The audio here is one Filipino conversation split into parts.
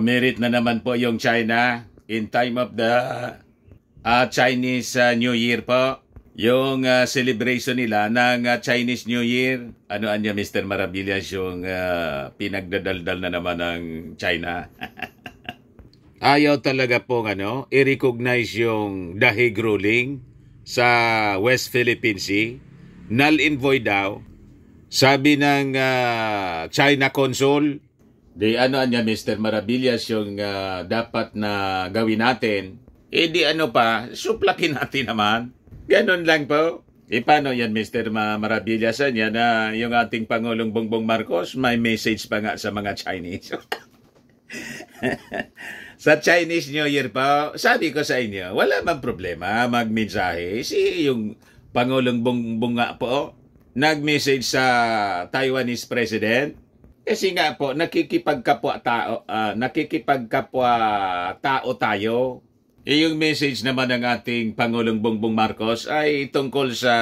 Merit na naman po yung China in time of the Chinese New Year po. Yung celebration nila ng Chinese New Year. Ano anya Mr. Maravillas yung pinagdadaldal na naman ng China. Ayaw talaga pong i-recognize yung The Hague ruling sa West Philippine Sea. Null and void daw. Sabi ng China Consul, di anya Mr. Maravillas yung dapat na gawin natin. Di suplakin natin naman. Ganon lang po. Paano yan Mr. Maravillas yan na yung ating Pangulong Bongbong Marcos may message pa nga sa mga Chinese. Sa Chinese New Year po, sabi ko sa inyo, wala bang problema magmensahe. Si yung Pangulong Bongbong nga po, nag-message sa Taiwanese President. Kasi nga po, nakikipagkapwa tao tayo. Yung message naman ng ating Pangulong Bongbong Marcos ay tungkol sa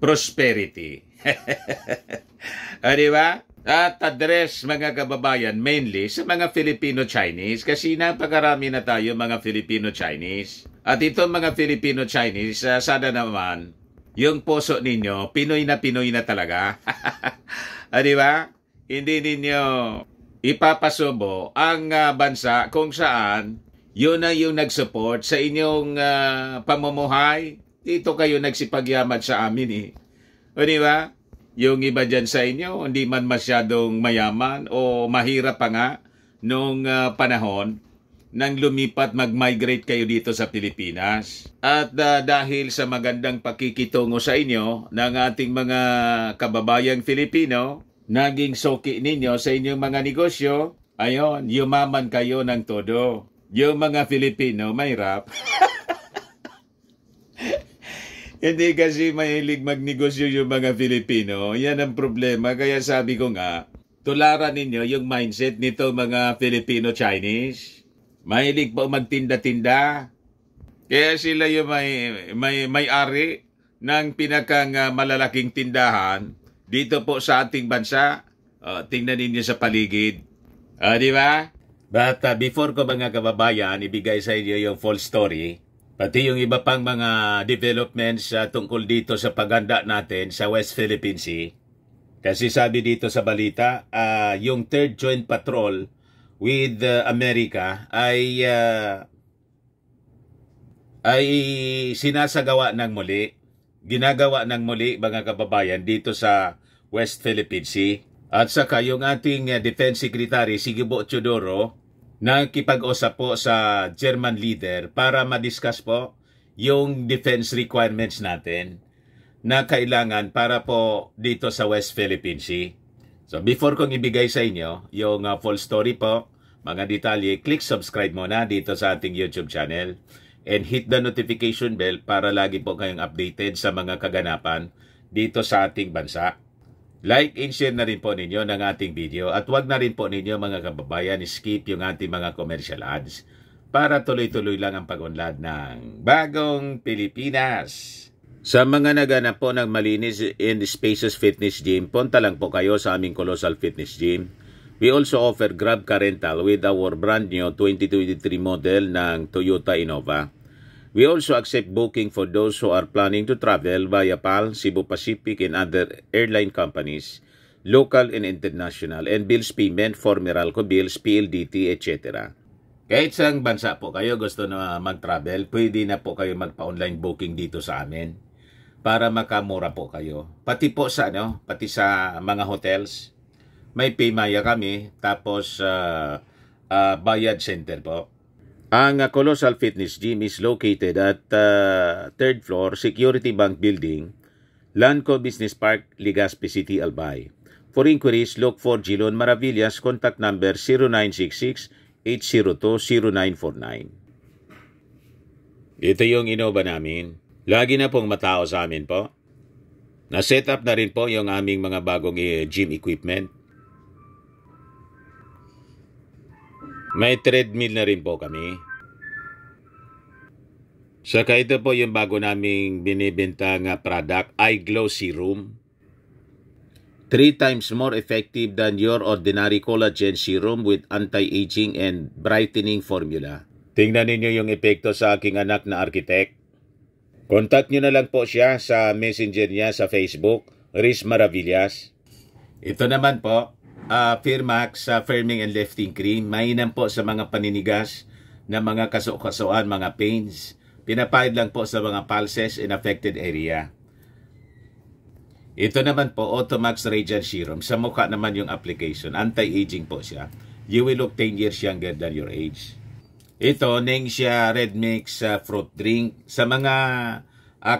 prosperity. Di ba? At address mga kababayan mainly sa mga Filipino-Chinese kasi napakarami na tayo mga Filipino-Chinese. At itong mga Filipino-Chinese, sana naman yung puso ninyo, Pinoy na talaga. Di ba? Hindi ninyo ipapasubo ang bansa kung saan yun na yung nag-support sa inyong pamumuhay. Dito kayo nagsipagyaman sa amin O di ba? Yung iba dyan sa inyo, hindi man masyadong mayaman o mahirap pa nga nung panahon nang lumipat mag-migrate kayo dito sa Pilipinas. At dahil sa magandang pakikitungo sa inyo ng ating mga kababayang Filipino, naging soki ninyo sa inyong mga negosyo, ayon, yumaman kayo ng todo. Yung mga Filipino, mahirap. Hindi kasi mahilig magnegosyo yung mga Filipino. Yan ang problema. Kaya sabi ko nga, tularan ninyo yung mindset nito mga Filipino-Chinese. Mahilig po magtinda-tinda. Kaya sila yung may-ari ng pinakang malalaking tindahan dito po sa ating bansa. Tingnan ninyo sa paligid. Di ba? But before ko mga kababayan, ibigay sa inyo yung full story, pati yung iba pang mga developments tungkol dito sa paganda natin sa West Philippine Sea. Kasi sabi dito sa balita, yung Third Joint Patrol with America ay sinasagawa ng muli, ginagawa ng muli mga kababayan dito sa West Philippine Sea. At saka yung ating Defense Secretary Sigibo Teodoro nakikipag-usap po sa German leader para ma-discuss po yung defense requirements natin na kailangan para po dito sa West Philippine Sea. So before kong ibigay sa inyo yung full story po, mga detalye, click subscribe muna dito sa ating YouTube channel and hit the notification bell para lagi po kayong updated sa mga kaganapan dito sa ating bansa. Like and share na rin po ninyo ng ating video at wag na rin po ninyo mga kababayan skip yung ating mga commercial ads para tuloy-tuloy lang ang pag-unlad ng Bagong Pilipinas. Sa mga naganap po ng malinis and spacious fitness gym, punta lang po kayo sa aming Colossal Fitness Gym. We also offer Grab Car Rental with our brand new 2023 model ng Toyota Innova. We also accept booking for those who are planning to travel via PAL, Cebu Pacific, and other airline companies, local and international, and bills payment for Meralco bills, PLDT, etc. Kahit saang bansa po kayo gusto na mag-travel, pwede na po kayo magpa-online booking dito sa amin para makamura po kayo. Pati po sa pati sa mga hotels, may Paymaya kami, tapos bayad center po. Ang Colossal Fitness Gym is located at 3rd floor, Security Bank Building, Lanco Business Park, Legazpi City, Albay. For inquiries, look for Gilon Maravillas, contact number 0966-802-0949. Ito yung Innova namin. Lagi na pong matao sa amin po. Na-set up na rin po yung aming mga bagong gym equipment. May treadmill na rin po kami. Saka ito po yung bago naming binibenta nga product, iGlow Serum. 3 times more effective than your ordinary collagen serum with anti-aging and brightening formula. Tingnan ninyo yung epekto sa aking anak na architect. Contact nyo na lang po siya sa messenger niya sa Facebook, Riz Maravillas. Ito naman po, Firmax Firming and Lifting Cream. Mainam po sa mga paninigas na mga kaso-kasuan, mga pains. Pinapahid lang po sa mga pulses in affected area. Ito naman po, Automax Radiant Serum. Sa mukha naman yung application. Anti-aging po siya. You will look 10 years younger than your age. Ito, Ningxia Red Mix Fruit Drink. Sa mga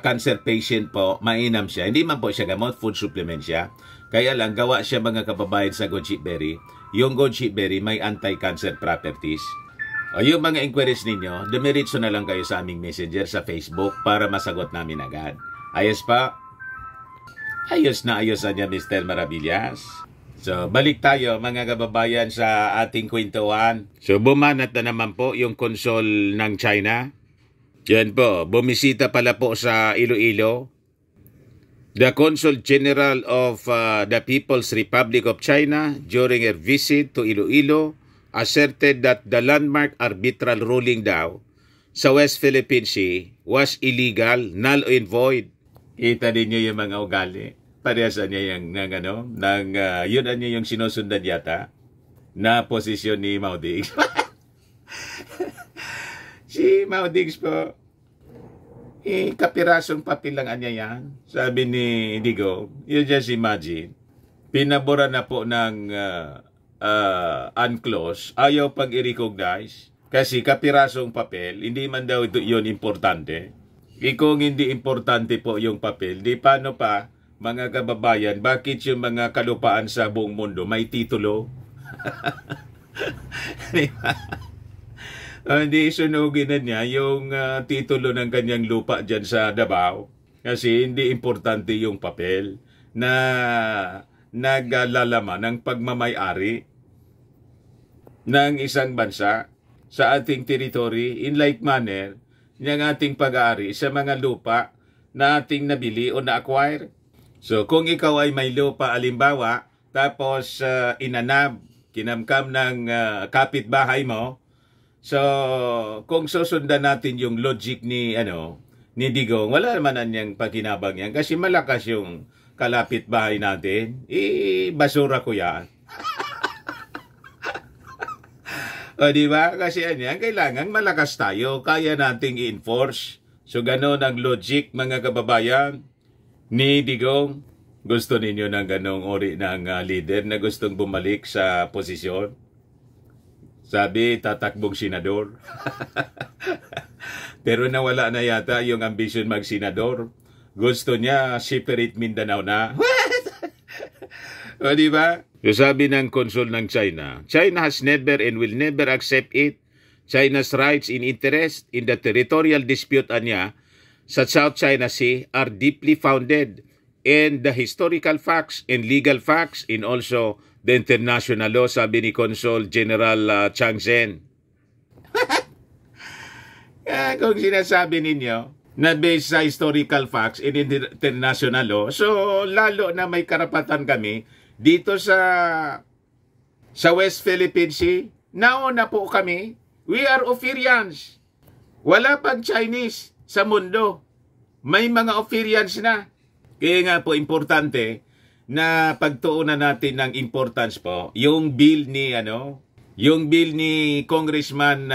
cancer patient po, mainam siya. Hindi man po siya gamot, food supplement siya. Kaya lang, gawa siya mga kababayan sa goji berry. Yung goji berry may anti-cancer properties. O yung mga inquiries ninyo, dumiritso na lang kayo sa aming messenger sa Facebook para masagot namin agad. Ayos pa? Ayos na niya, Mr. Maravillas. So, balik tayo mga kababayan sa ating kwentuhan. So, bumanat na naman po yung konsul ng China. Yan po, bumisita pala po sa Iloilo. The Consul General of the People's Republic of China during her visit to Iloilo asserted that the landmark arbitral ruling daw sa West Philippine Sea was illegal, null and void. Kita ninyo yung mga ugali. Parehas niya yung yun niya yung sinusundan yata na posisyon ni Mao Diggs. Si Mao Diggs po, kapirasong papel lang anya yan. Sabi ni Digo, you just imagine, pinabura na po ng UNCLOS, ayaw pang i-recognize kasi kapirasong papel, hindi man daw ito yun importante. Kung hindi importante po yung papel, di paano pa, mga kababayan, bakit yung mga kalupaan sa buong mundo may titulo? Hindi sunugin na niya yung titulo ng kanyang lupa dyan sa Davao kasi hindi importante yung papel na naglalalaman ng pagmamay-ari ng isang bansa sa ating territory in like manner ng ating pag-aari sa mga lupa na ating nabili o na-acquire. So kung ikaw ay may lupa alimbawa tapos inanab, kinamkam ng kapitbahay mo, so, kung susundan natin yung logic ni Digong, wala naman anyang pakinabang yan kasi malakas yung kalapit bahay natin. Basura ko yan. O, diba? Kasi kailangan malakas tayo, kaya nating i-enforce. So, gano'n ang logic, mga kababayan, ni Digong. Gusto ninyo ng ganong ori ng leader na gustong bumalik sa posisyon? Sabi, tatakbong senador. Pero nawala na yata yung ambisyon mag-senador. Gusto niya separate Mindanao na. O diba? So sabi ng konsul ng China, China has never and will never accept it. China's rights and interest in the territorial dispute niya sa South China Sea are deeply founded in the historical facts and legal facts and also the international law, sabi ni Consul General Chang Zhen. Kung sinasabi ninyo na based sa historical facts and international law, so lalo na may karapatan kami dito sa West Philippine Sea. Nauna po kami. We are Ophirians. Wala pang Chinese sa mundo. May mga Ophirians na. Kaya nga po importante na pagtuunan natin ng importance po yung bill ni Congressman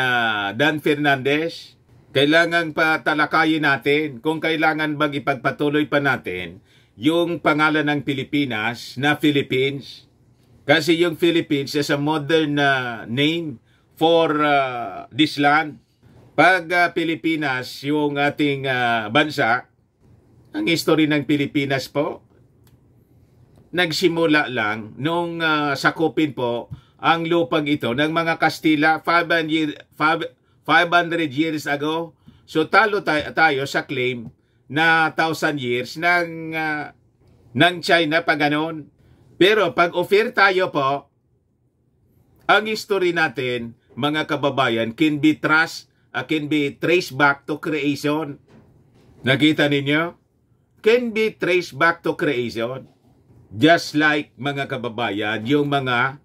Dan Fernandez. Kailangan pa talakayin natin kung kailangan bang ipagpatuloy pa natin yung pangalan ng Pilipinas na Philippines. Kasi yung Philippines is a modern name for this land. Pag Pilipinas yung ating bansa, ang history ng Pilipinas po nagsimula lang nung sakupin po ang lupang ito ng mga Kastila 500 years ago. So talo tayo sa claim na 1,000 years ng China pa ganon. Pero pag offer tayo po, ang history natin, mga kababayan, can be traced back to creation. Nakita ninyo? Can be traced back to creation. Just like mga kababayan, yung mga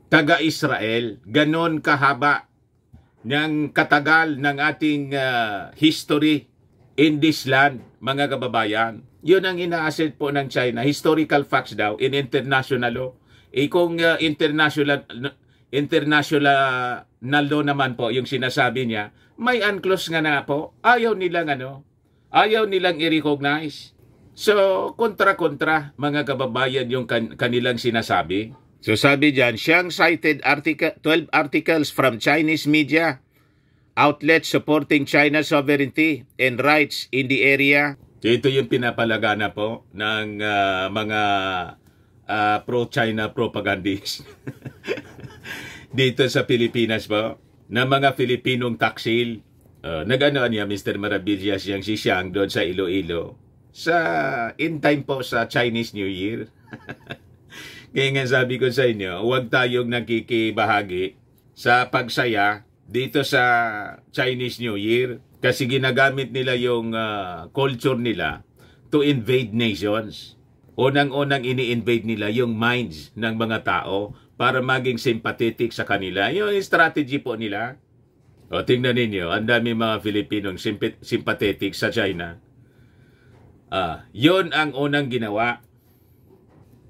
taga-Israel, ganon kahaba ng katagal ng ating history in this land, mga kababayan. Yun ang ina-assert po ng China. Historical facts daw in international law. Kung international law naman po yung sinasabi niya, may unclose nga na po. Ayaw nilang i-recognize. So, kontra-kontra, mga kababayan, yung kanilang sinasabi. So, sabi dyan, siyang cited 12 articles from Chinese media, outlets supporting China's sovereignty and rights in the area. So, ito yung pinapalagana po ng mga pro-China propagandists dito sa Pilipinas po, na mga Filipinong taksil. Nag-ano niya, Mr. Maravillas, yung si Xiang doon sa Iloilo. In time po sa Chinese New Year. Kaya nga sabi ko sa inyo, huwag tayong nakikibahagi sa pagsaya dito sa Chinese New Year kasi ginagamit nila yung culture nila to invade nations. Unang-unang ini-invade nila yung minds ng mga tao para maging sympathetic sa kanila. Yung strategy po nila. O tingnan ninyo, ang dami mga Filipinong sympathetic sa China. Yun ang unang ginawa.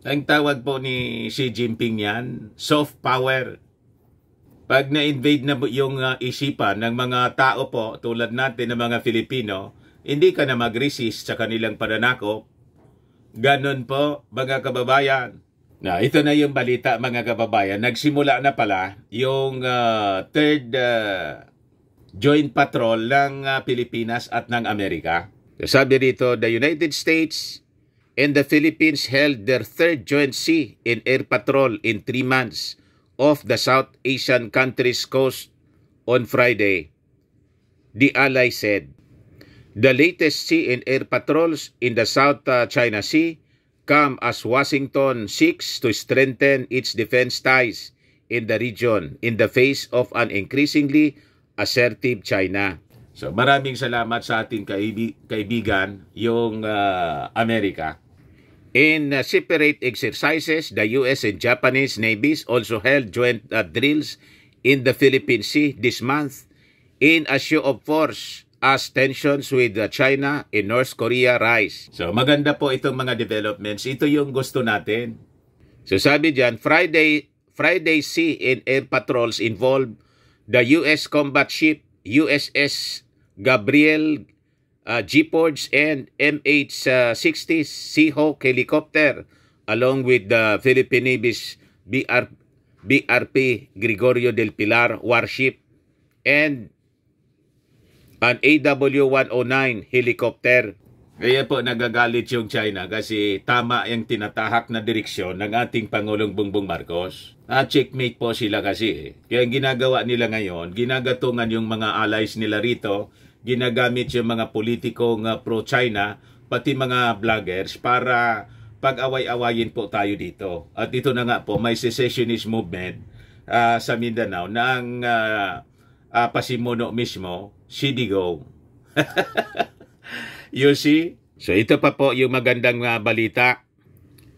Ang tawag po ni Xi Jinping yan, soft power. Pag na-invade na yung isipan ng mga tao po, tulad natin ng mga Filipino, hindi ka na mag-resist sa kanilang pananakop. Ganon po, mga kababayan. Ito na yung balita, mga kababayan. Nagsimula na pala yung third joint patrol ng Pilipinas at ng Amerika. Sabi rito, the United States and the Philippines held their third joint sea and air patrol in 3 months off the South Asian country's coast on Friday, the ally said. The latest sea and air patrols in the South China Sea come as Washington seeks to strengthen its defense ties in the region in the face of an increasingly assertive China. So maraming salamat sa ating kaibigan, yung Amerika. In separate exercises, the US and Japanese navies also held joint drills in the Philippine Sea this month in a show of force as tensions with China and North Korea rise. So maganda po itong mga developments. Ito yung gusto natin. So sabi dyan, Friday sea and air patrols involved the US combat ship USS Gabriel G-Forge and MH-60 Seahawk helicopter along with the Philippine Navy's BRP Gregorio del Pilar warship and an AW-109 helicopter. Kaya po nagagalit yung China kasi tama yung tinatahak na direksyon ng ating Pangulong Bongbong Marcos. Checkmate po sila kasi. Kaya ang ginagawa nila ngayon, ginagatungan yung mga allies nila rito, ginagamit yung mga politikong pro-China, pati mga vloggers para pag-away-awayin po tayo dito. At ito na nga po, may secessionist movement sa Mindanao na ang pasimuno mismo, Sidigo. You see? So ito pa po yung magandang balita.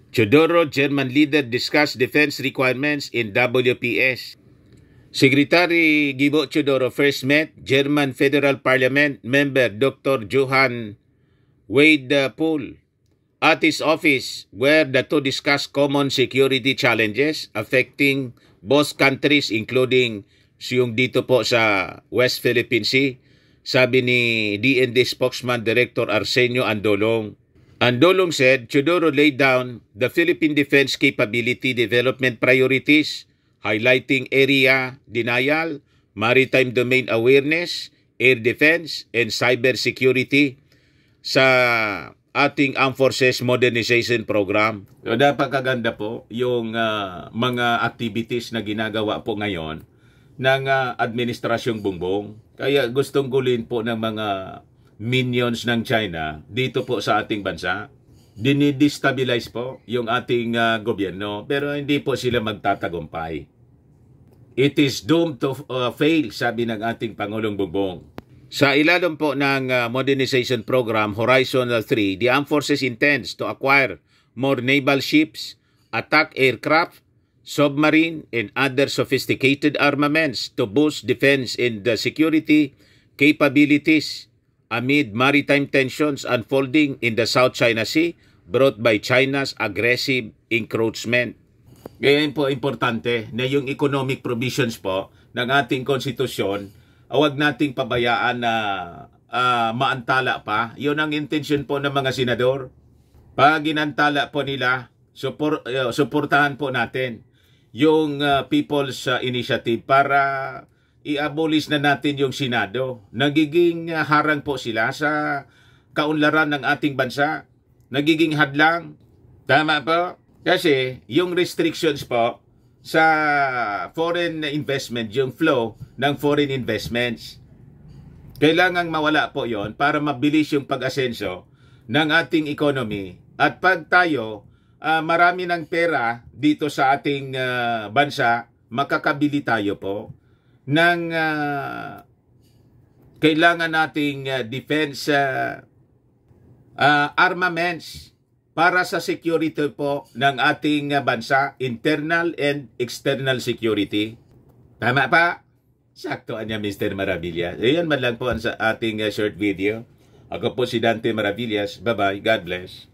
Teodoro, German leader, discuss defense requirements in WPS. Secretary Gibo Teodoro first met German Federal Parliament member Dr. Johann Wadepool at his office where the two discussed common security challenges affecting both countries including yung dito po sa West Philippine Sea. Sabi ni DND spokesman Director Arsenio Andolong. Andolong said Teodoro laid down the Philippine defense capability development priorities highlighting area denial, maritime domain awareness, air defense, and cyber security sa ating Armed Forces Modernization Program. So, napakaganda po yung mga activities na ginagawa po ngayon ng Administrasyong Bongbong. Kaya gustong gulin po ng mga minions ng China dito po sa ating bansa. Dinidestabilize po yung ating gobyerno pero hindi po sila magtatagumpay. It is doomed to fail, sabi ng ating Pangulong Bongbong. Sa ilalim po ng modernization program Horizon 3, the Armed Forces intends to acquire more naval ships, attack aircraft, submarine, and other sophisticated armaments to boost defense and security capabilities amid maritime tensions unfolding in the South China Sea brought by China's aggressive encroachment. Ngayon po importante na yung economic provisions po ng ating konstitusyon, huwag nating pabayaan na maantala pa. Yun ang intention po ng mga senador. Pag ginantala po nila, suportahan po natin yung People's Initiative para i-abolish na natin yung Senado. Nagiging harang po sila sa kaunlaran ng ating bansa. Nagiging hadlang. Tama po? Kasi yung restrictions po sa foreign investment, yung flow ng foreign investments, kailangang mawala po yon para mabilis yung pag-asenso ng ating economy. At pag tayo marami ng pera dito sa ating bansa, makakabili tayo po ng kailangan nating defense armaments para sa security po ng ating bansa, internal and external security. Tama pa? Saktoan niya, Mr. Maravillas. Ayan man lang po ang sa ating short video. Ako po si Dante Maravillas. Bye-bye. God bless.